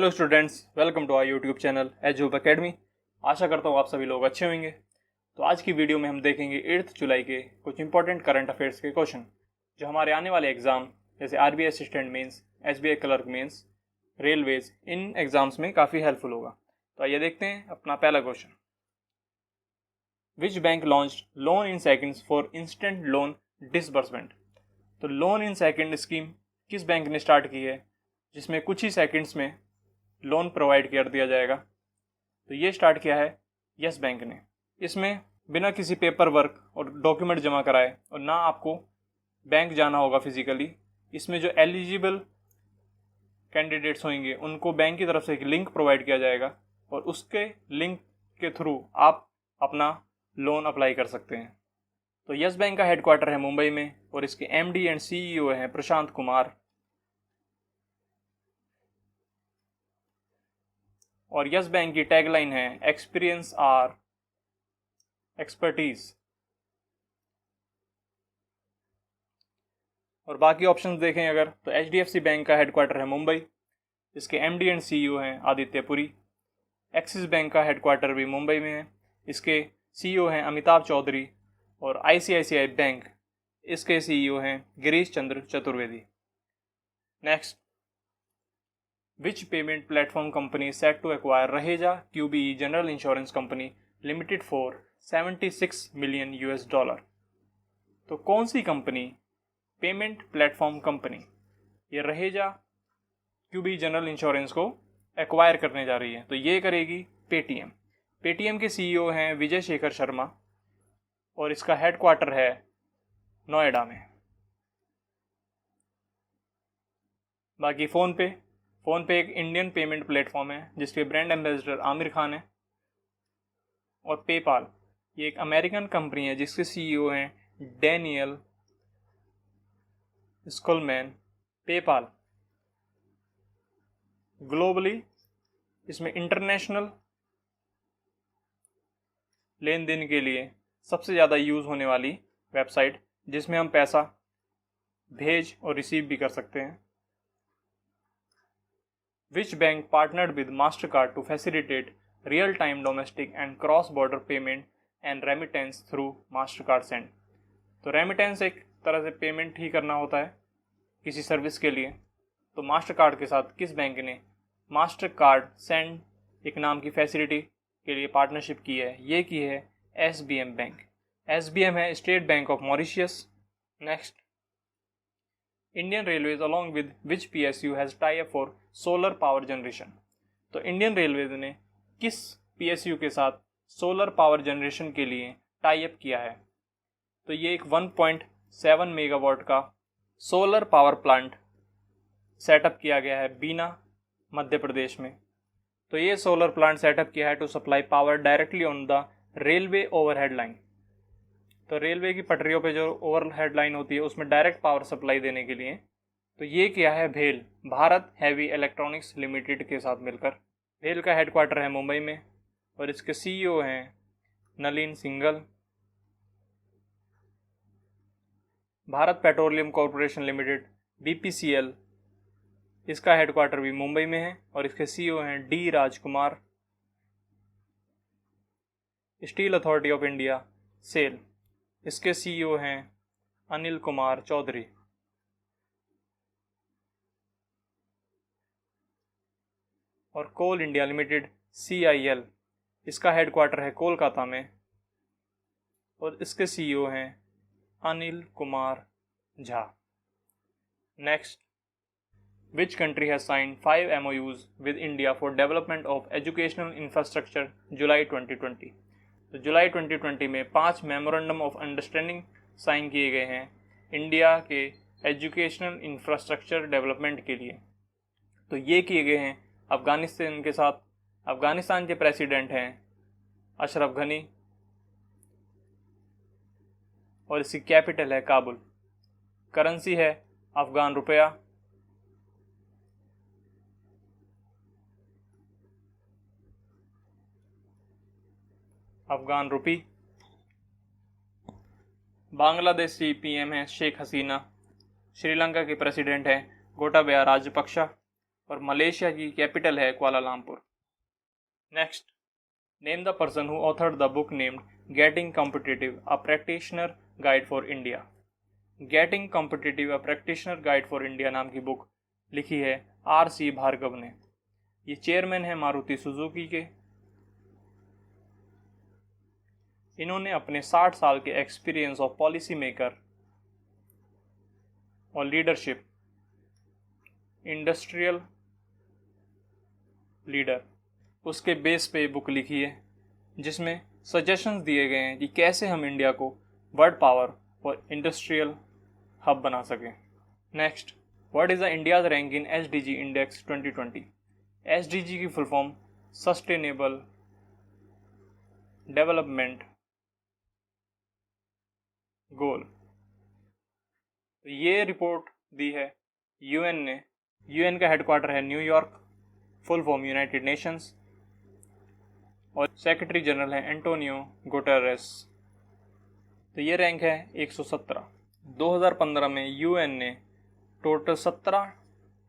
Hello students, welcome to our YouTube channel एजूब academy. आशा करता हूँ आप सभी लोग अच्छे होंगे। तो आज की वीडियो में हम देखेंगे 8 जुलाई के कुछ इंपॉर्टेंट करंट अफेयर्स के क्वेश्चन जो हमारे आने वाले एग्जाम जैसे RBI assistant mains, SBI clerk mains, railways, इन एग्जाम्स में काफ़ी हेल्पफुल होगा। तो आइए देखते हैं अपना पहला question. Which bank launched loan in seconds for instant loan disbursement. तो लोन इन सेकेंड स्कीम किस बैंक ने स्टार्ट की है जिसमें कुछ ही सेकेंड्स में लोन प्रोवाइड कर दिया जाएगा। तो ये स्टार्ट किया है यस बैंक ने। इसमें बिना किसी पेपर वर्क और डॉक्यूमेंट जमा कराए और ना आपको बैंक जाना होगा फिजिकली, इसमें जो एलिजिबल कैंडिडेट्स होंगे उनको बैंक की तरफ से एक लिंक प्रोवाइड किया जाएगा और उसके लिंक के थ्रू आप अपना लोन अप्लाई कर सकते हैं। तो यस बैंक का हेडक्वार्टर है मुंबई में और इसके एमडी एंड सीईओ हैं प्रशांत कुमार। और यस बैंक की टैगलाइन है एक्सपीरियंस आर एक्सपर्टीज। और बाकी ऑप्शंस देखें अगर तो एचडीएफसी बैंक का हेडक्वार्टर है मुंबई, इसके एमडी एंड सीईओ हैं आदित्य पुरी। एक्सिस बैंक का हेडक्वार्टर भी मुंबई में है, इसके सीईओ हैं अमिताभ चौधरी। और आईसीआईसीआई बैंक, इसके सीईओ हैं Girish Chandra Chaturvedi. Next, Which payment platform company is set to acquire Raheja QBE General Insurance Company Limited for 76 million US$? तो कौन सी कंपनी पेमेंट प्लेटफॉर्म कंपनी ये रहेजा QBE जनरल इंश्योरेंस को एक्वायर करने जा रही है? तो ये करेगी पेटीएम। पेटीएम के सीईओ हैं विजय शेखर शर्मा और इसका हेडक्वार्टर है नोएडा में। बाकी फ़ोन पे एक इंडियन पेमेंट प्लेटफॉर्म है जिसके ब्रांड एम्बेसडर आमिर खान है। और पेपाल ये एक अमेरिकन कंपनी है जिसके सीईओ हैं डैनियल स्कुलमैन। पेपाल ग्लोबली इसमें इंटरनेशनल लेन देन के लिए सबसे ज़्यादा यूज़ होने वाली वेबसाइट जिसमें हम पैसा भेज और रिसीव भी कर सकते हैं। Which bank partnered with Mastercard to facilitate real-time domestic and cross-border payment and remittance through Mastercard Send? तो रेमिटेंस एक तरह से पेमेंट ही करना होता है किसी सर्विस के लिए। तो मास्टरकार्ड के साथ किस बैंक ने मास्टरकार्ड सेंड एक नाम की फैसिलिटी के लिए पार्टनरशिप की है? ये की है एसबीएम बैंक। एसबीएम है state bank of Mauritius. Next, Indian railways along with which PSU has tie up for solar power generation. तो इंडियन रेलवेज ने किस पीएसयू के साथ सोलर पावर जनरेशन के लिए टाई अप किया है? तो ये एक 1.7 मेगावाट का सोलर पावर प्लांट सेटअप किया गया है बीना, मध्य प्रदेश में। तो ये सोलर प्लांट सेटअप किया है to supply power directly on the railway overhead line. तो रेलवे की पटरियों पे जो ओवरहेड लाइन होती है उसमें डायरेक्ट पावर सप्लाई देने के लिए। तो ये क्या है भेल, भारत हैवी इलेक्ट्रॉनिक्स लिमिटेड के साथ मिलकर। भेल का हेडक्वार्टर है मुंबई में और इसके सीईओ हैं Nalin Singhal. Bharat petroleum corporation limited BPCL, इसका हेडक्वार्टर भी मुंबई में है और इसके सीईओ हैं D Rajkumar. Steel authority of India SAIL, इसके सीईओ हैं अनिल कुमार चौधरी। और कोल इंडिया लिमिटेड CIL, इसका हेडक्वार्टर है कोलकाता में और इसके सीईओ हैं Anil Kumar Jha. Next, which country has signed 5 MOUs with India for development of educational infrastructure जुलाई 2020। तो जुलाई 2020 में 5 मेमोरेंडम ऑफ अंडरस्टैंडिंग साइन किए गए हैं इंडिया के एजुकेशनल इंफ्रास्ट्रक्चर डेवलपमेंट के लिए। तो ये किए गए हैं अफ़गानिस्तान के साथ। अफ़गानिस्तान के प्रेसिडेंट हैं अशरफ गनी और इसकी कैपिटल है काबुल। करेंसी है अफ़गान रुपया। अफ़गान रुपी। बांग्लादेश की पीएम है शेख हसीना। श्रीलंका के प्रेसिडेंट हैं गोटाबया राजपक्षा। और मलेशिया की कैपिटल है Kuala Lumpur. Next, name the person who authored the book named getting competitive a practitioner guide for India. Getting competitive a practitioner guide for India नाम की बुक लिखी है R.C. भार्गव ने। ये चेयरमैन है मारुति सुजुकी के। इन्होंने अपने 60 साल के एक्सपीरियंस ऑफ पॉलिसी मेकर और लीडरशिप, इंडस्ट्रियल लीडर, उसके बेस पे बुक लिखी है, जिसमें सजेशंस दिए गए हैं कि कैसे हम इंडिया को वर्ल्ड पावर और इंडस्ट्रियल हब बना सकें। Next, what is the India's rank in SDG index 2020। SDG की full form sustainable development goal. तो ये रिपोर्ट दी है UN ने। UN का हेडक्वार्टर है New York, full form United Nations, और सेक्रेटरी जनरल है एंटोनियो गुटेरेस। तो ये रैंक है 117। 2015 में UN ने total 17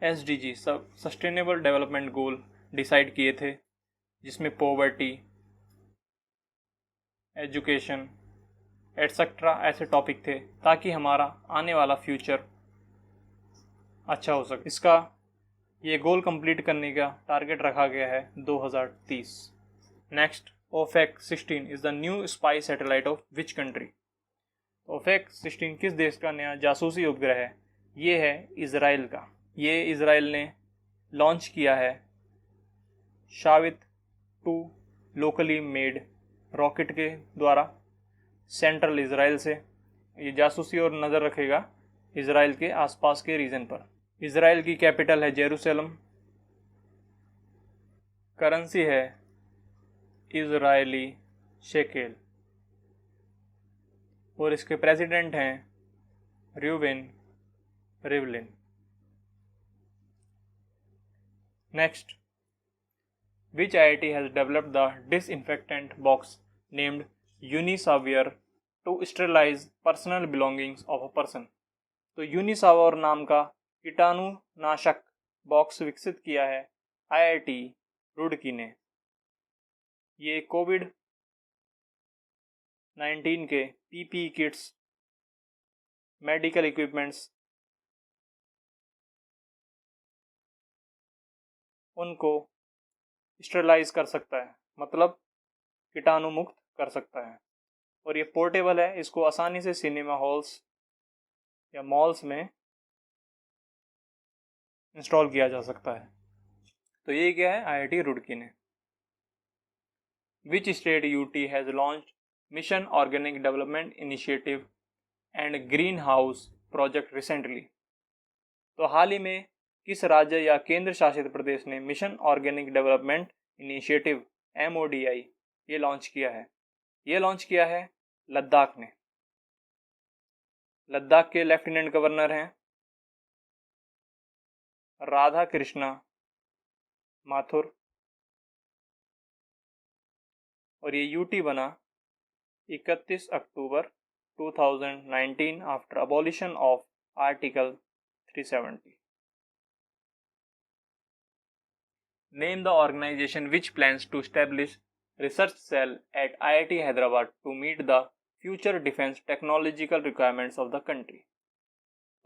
SDG sustainable development goal decide किए थे, जिसमें पॉवर्टी, एजुकेशन एटसेट्रा ऐसे टॉपिक थे, ताकि हमारा आने वाला फ्यूचर अच्छा हो सके। इसका ये गोल कंप्लीट करने का टारगेट रखा गया है 2030। Next, OFAC 16 is the new spy satellite of which country. OFAC 16 किस देश का नया जासूसी उपग्रह है? ये है इज़राइल का। ये इज़राइल ने लॉन्च किया है शावित 2 लोकली मेड रॉकेट के द्वारा सेंट्रल इज़राइल से। ये जासूसी और नज़र रखेगा इज़राइल के आसपास के रीजन पर। इज़राइल की कैपिटल है जेरूसलम। करेंसी है इज़राइली शेकेल, और इसके प्रेसिडेंट हैं Reuven Rivlin. Next, which IIT has developed the disinfectant box named Unisavior to sterilize personal belongings of a person. तो यूनिसावर नाम का कीटाणुनाशक बॉक्स विकसित किया है IIT रुड़की ने। ये कोविड-19 के PPE किट्स, मेडिकल इक्विपमेंट्स, उनको स्टेरिलाइज कर सकता है, मतलब कीटाणु मुक्त कर सकता है। और ये पोर्टेबल है, इसको आसानी से सिनेमा हॉल्स या मॉल्स में इंस्टॉल किया जा सकता है। तो ये क्या है IIT रुड़की ने। Which state UT has launched mission organic development initiative and green house project recently. तो हाल ही में किस राज्य या केंद्र शासित प्रदेश ने mission organic development initiative MODI ये लॉन्च किया है? ये लॉन्च किया है लद्दाख ने। लद्दाख के लेफ्टिनेंट गवर्नर हैं राधा कृष्णा माथुर, और ये UT बना 31 अक्टूबर 2019 after abolition of article 370। Name the organization which plans to establish research cell at IIT Hyderabad to meet the future defense technological requirements of the country।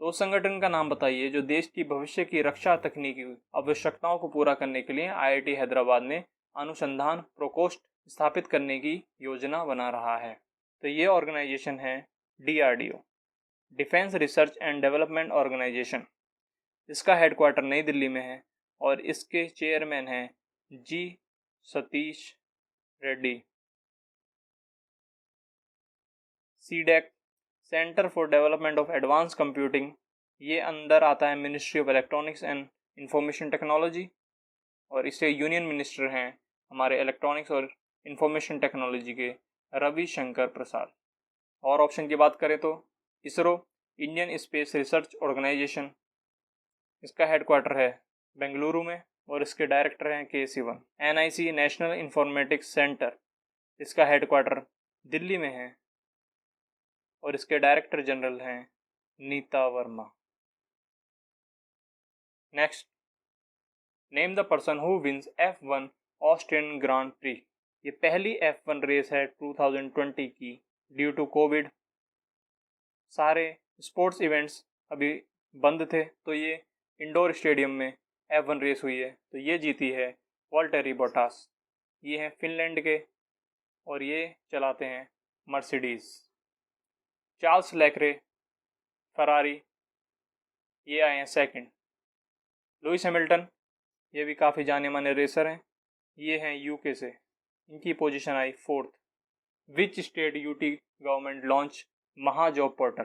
तो उस संगठन का नाम बताइए जो देश की भविष्य की रक्षा तकनीकी आवश्यकताओं को पूरा करने के लिए IIT हैदराबाद ने अनुसंधान प्रकोष्ठ स्थापित करने की योजना बना रहा है। तो ये ऑर्गेनाइजेशन है DRDO, defence research and development organisation. इसका हेडक्वार्टर नई दिल्ली में है और इसके चेयरमैन हैं G Satish Reddy. CDEC, centre for development of advance computing, ये अंदर आता है ministry of electronics and information technology, और इससे यूनियन मिनिस्टर हैं हमारे इलेक्ट्रॉनिक्स और इंफॉर्मेशन टेक्नोलॉजी के रविशंकर प्रसाद। और ऑप्शन की बात करें तो ISRO, Indian space research organisation, इसका हेडक्वार्टर है बेंगलुरु में और इसके डायरेक्टर हैं K Sivan। NIC, national informatics centre, इसका हेडक्वार्टर दिल्ली में है और इसके डायरेक्टर जनरल हैं Neeta Verma. Next, name the person who wins F1 Austrian Grand Prix. ये पहली F1 रेस है 2020 की। ड्यू टू कोविड सारे स्पोर्ट्स इवेंट्स अभी बंद थे, तो ये इंडोर स्टेडियम में F1 रेस हुई है। तो ये जीती है वॉल्टेरी बोटास। ये हैं फिनलैंड के और ये चलाते हैं मर्सिडीज। चार्ल्स लेक्रे फरारी ये आए हैं सेकंड। लुइस हैमिल्टन ये भी काफ़ी जाने माने रेसर हैं, ये हैं यूके से, इनकी position I fourth. Which state UT government launch Mahajob portal.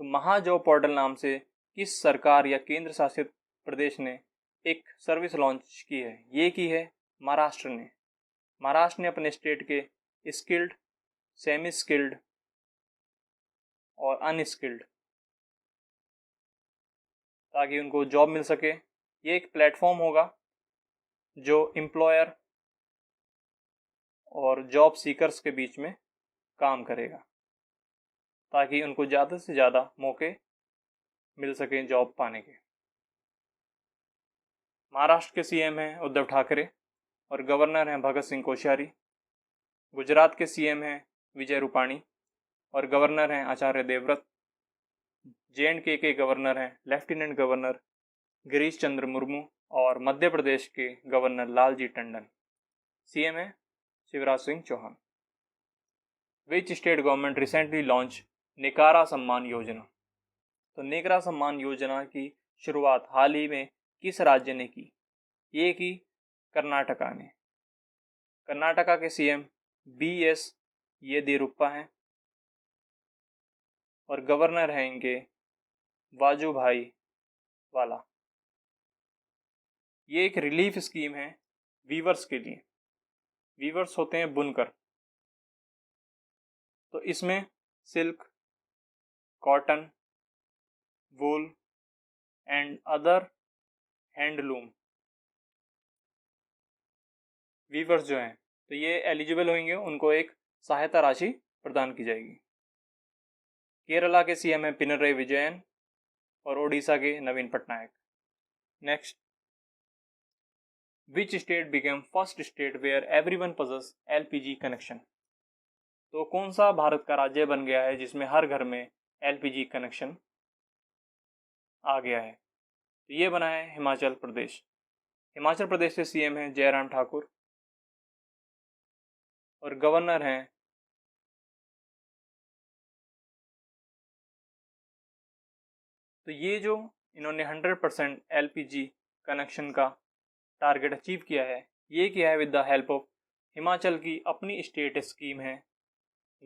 तो महाजॉब पोर्टल नाम से किस सरकार या केंद्र शासित प्रदेश ने एक सर्विस लॉन्च की है? ये की है महाराष्ट्र ने। महाराष्ट्र ने अपने स्टेट के स्किल्ड, सेमी स्किल्ड और अनस्किल्ड, ताकि उनको जॉब मिल सके। ये एक प्लेटफॉर्म होगा जो एम्प्लॉयर और जॉब सीकर्स के बीच में काम करेगा, ताकि उनको ज़्यादा से ज़्यादा मौके मिल सकें जॉब पाने के। महाराष्ट्र के सीएम हैं उद्धव ठाकरे और गवर्नर हैं भगत सिंह कोश्यारी। गुजरात के सीएम हैं विजय रूपाणी और गवर्नर हैं आचार्य देवव्रत। JNK के गवर्नर हैं लेफ्टिनेंट गवर्नर गिरीश चंद्र मुर्मू और मध्य प्रदेश के गवर्नर लालजी टंडन। सीएम है Shivraj Singh Chouhan. Which state government recently launch Nekaar Samman Yojana. तो निकारा सम्मान योजना की शुरुआत हाल ही में किस राज्य ने की? ये की कर्नाटका ने। कर्नाटका के सीएम BS येदियुरप्पा हैं और गवर्नर हैं इनके वाजुभाई वाला। ये एक रिलीफ स्कीम है वीवर्स के लिए। वीवर्स होते हैं बुनकर। तो इसमें silk, cotton, wool and other handloom weavers जो हैं, तो ये एलिजिबल होंगे, उनको एक सहायता राशि प्रदान की जाएगी। केरला के सीएम हैं पिनरई विजयन और ओडिशा के Naveen Patnaik. Next, which state became first state where everyone possess LPG connection. तो कौन सा भारत का राज्य बन गया है जिसमें हर घर में LPG कनेक्शन आ गया है? तो ये बना है हिमाचल प्रदेश। हिमाचल प्रदेश के सीएम हैं जयराम ठाकुर और गवर्नर हैं तो ये जो इन्होंने 100% LPG कनेक्शन का टारगेट अचीव किया है, ये किया है with the help of Himachal की अपनी स्टेट स्कीम है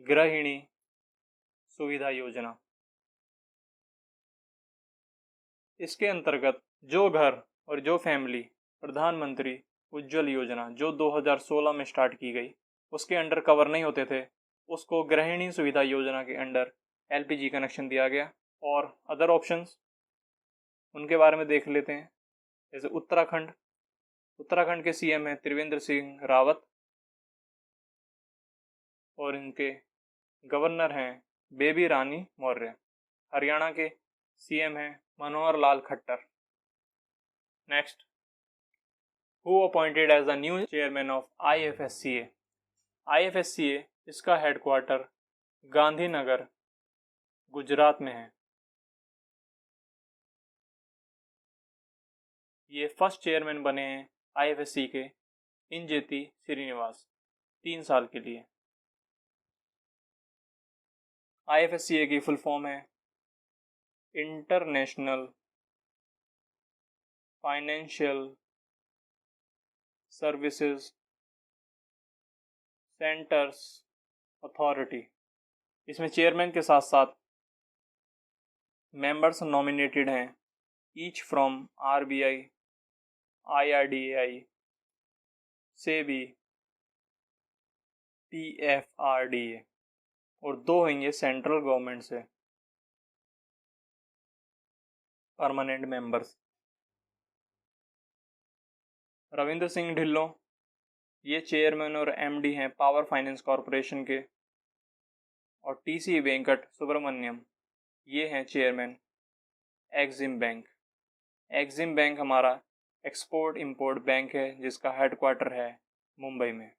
गृहिणी सुविधा योजना। इसके अंतर्गत जो घर और जो फैमिली प्रधानमंत्री उज्ज्वल योजना जो 2016 में स्टार्ट की गई उसके अंडर कवर नहीं होते थे, उसको गृहिणी सुविधा योजना के अंडर LPG कनेक्शन दिया गया। और अदर ऑप्शंस उनके बारे में देख लेते हैं। जैसे उत्तराखंड के सीएम हैं त्रिवेंद्र सिंह रावत और इनके गवर्नर हैं बेबी रानी मौर्य। हरियाणा के सीएम हैं Manohar Lal Khattar. Next, who appointed as the new chairman of IFSCA। IFSCA इसका हेडक्वार्टर गांधीनगर गुजरात में है। ये फर्स्ट चेयरमैन बने हैं IFSC के इंजेती श्रीनिवास 3 साल के लिए। IFSCA की फुल फॉर्म है international financial services centres authority. इसमें चेयरमैन के साथ साथ मेंबर्स नॉमिनेटेड हैं each from RBI, IRDAI, SEBI, PFRDA और 2 होंगे सेंट्रल गवर्नमेंट से परमानेंट मेंबर्स। रविंद्र सिंह ढिल्लों ये चेयरमैन और MD हैं पावर फाइनेंस कॉरपोरेशन के। और TC वेंकट सुब्रमण्यम ये हैं chairman Exim bank. Exim bank हमारा एक्सपोर्ट इंपोर्ट बैंक है जिसका हेडक्वार्टर है मुंबई में।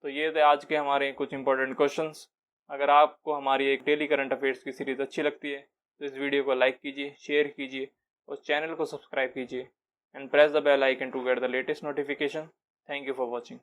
तो ये थे आज के हमारे कुछ इंपॉर्टेंट क्वेश्चंस। अगर आपको हमारी एक डेली करंट अफेयर्स की सीरीज़ अच्छी लगती है तो इस वीडियो को लाइक कीजिए, शेयर कीजिए और चैनल को सब्सक्राइब कीजिए and press the bell icon to get the latest notification. Thank you for watching.